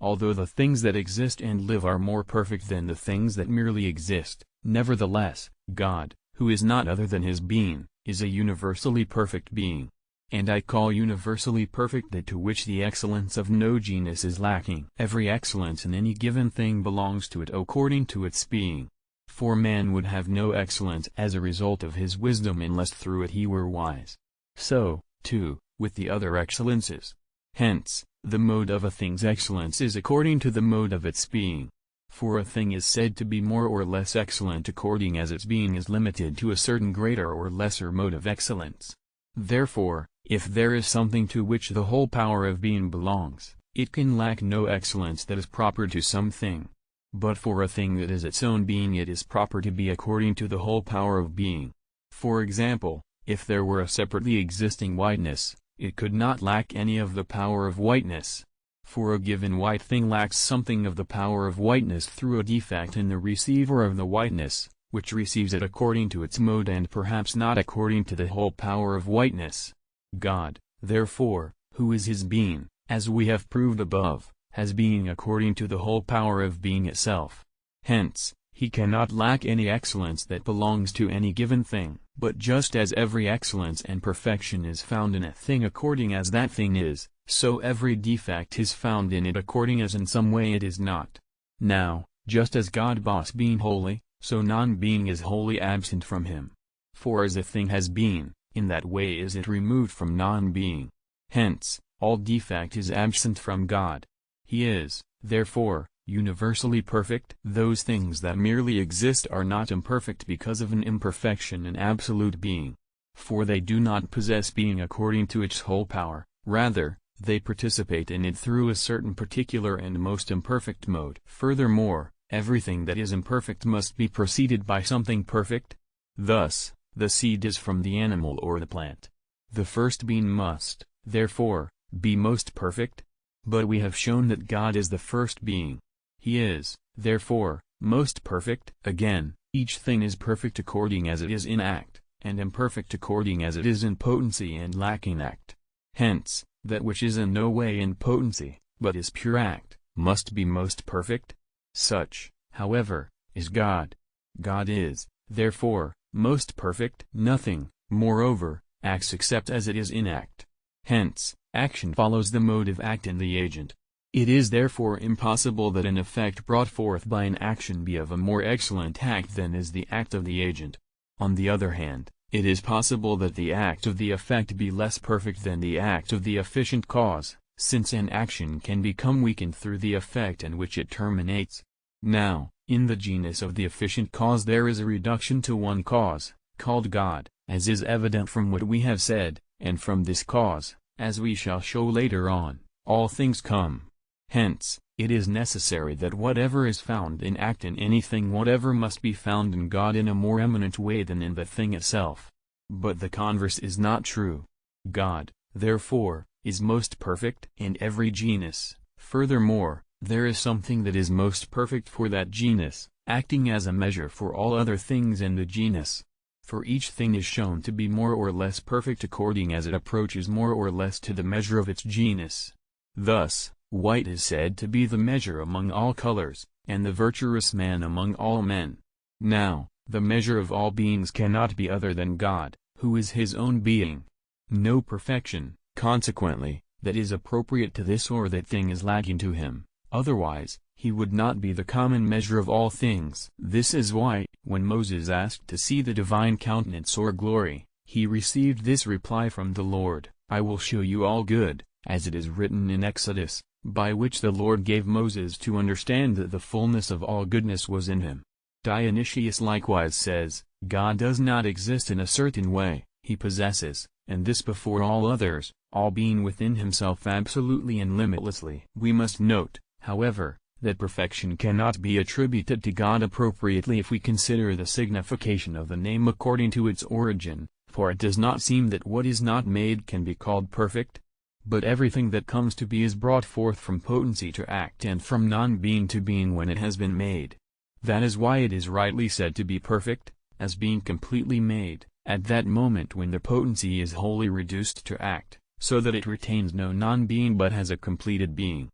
although the things that exist and live are more perfect than the things that merely exist, nevertheless, God, who is not other than his being, is a universally perfect being. And I call universally perfect that to which the excellence of no genus is lacking. Every excellence in any given thing belongs to it according to its being. For man would have no excellence as a result of his wisdom unless through it he were wise. So, too, with the other excellences. Hence, the mode of a thing's excellence is according to the mode of its being. For a thing is said to be more or less excellent according as its being is limited to a certain greater or lesser mode of excellence. Therefore, if there is something to which the whole power of being belongs, it can lack no excellence that is proper to some thing. But for a thing that is its own being it is proper to be according to the whole power of being. For example, if there were a separately existing whiteness, it could not lack any of the power of whiteness. For a given white thing lacks something of the power of whiteness through a defect in the receiver of the whiteness, which receives it according to its mode and perhaps not according to the whole power of whiteness. God, therefore, who is his being, as we have proved above, has being according to the whole power of being itself. Hence, he cannot lack any excellence that belongs to any given thing. But just as every excellence and perfection is found in a thing according as that thing is, so every defect is found in it according as in some way it is not. Now, just as God boss being holy, so non-being is wholly absent from him. For as a thing has being, in that way is it removed from non-being. Hence, all defect is absent from God. He is, therefore, universally perfect. Those things that merely exist are not imperfect because of an imperfection in absolute being. For they do not possess being according to its whole power, rather, they participate in it through a certain particular and most imperfect mode. Furthermore, everything that is imperfect must be preceded by something perfect. Thus, the seed is from the animal or the plant. The first being must, therefore, be most perfect. But we have shown that God is the first being. He is, therefore, most perfect. Again, each thing is perfect according as it is in act, and imperfect according as it is in potency and lacking act. Hence, that which is in no way in potency, but is pure act, must be most perfect. Such, however, is God. God is, therefore, most perfect. Nothing, moreover, acts except as it is in act. Hence, action follows the mode of act in the agent. It is therefore impossible that an effect brought forth by an action be of a more excellent act than is the act of the agent. On the other hand, it is possible that the act of the effect be less perfect than the act of the efficient cause, since an action can become weakened through the effect in which it terminates. Now, in the genus of the efficient cause there is a reduction to one cause, called God, as is evident from what we have said, and from this cause, as we shall show later on, all things come. Hence, it is necessary that whatever is found in act in anything whatever must be found in God in a more eminent way than in the thing itself. But the converse is not true. God, therefore, is most perfect in every genus. Furthermore, there is something that is most perfect for that genus, acting as a measure for all other things in the genus. For each thing is shown to be more or less perfect according as it approaches more or less to the measure of its genus. Thus, white is said to be the measure among all colors, and the virtuous man among all men. Now, the measure of all beings cannot be other than God, who is his own being. No perfection, consequently, that is appropriate to this or that thing is lacking to him, otherwise, he would not be the common measure of all things. This is why, when Moses asked to see the divine countenance or glory, he received this reply from the Lord, I will show you all good, as it is written in Exodus, by which the Lord gave Moses to understand that the fullness of all goodness was in him. Dionysius likewise says, God does not exist in a certain way, he possesses, and this before all others, all being within himself absolutely and limitlessly. We must note, however, that perfection cannot be attributed to God appropriately if we consider the signification of the name according to its origin, for it does not seem that what is not made can be called perfect. But everything that comes to be is brought forth from potency to act and from non-being to being when it has been made. That is why it is rightly said to be perfect, as being completely made, at that moment when the potency is wholly reduced to act, so that it retains no non-being but has a completed being.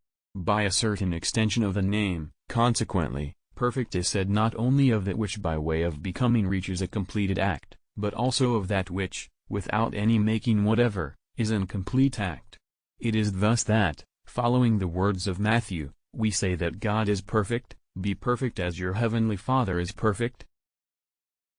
by a certain extension of the name. Consequently, perfect is said not only of that which by way of becoming reaches a completed act, but also of that which, without any making whatever, is an incomplete act. It is thus that, following the words of Matthew, we say that God is perfect. Be perfect as your heavenly Father is perfect.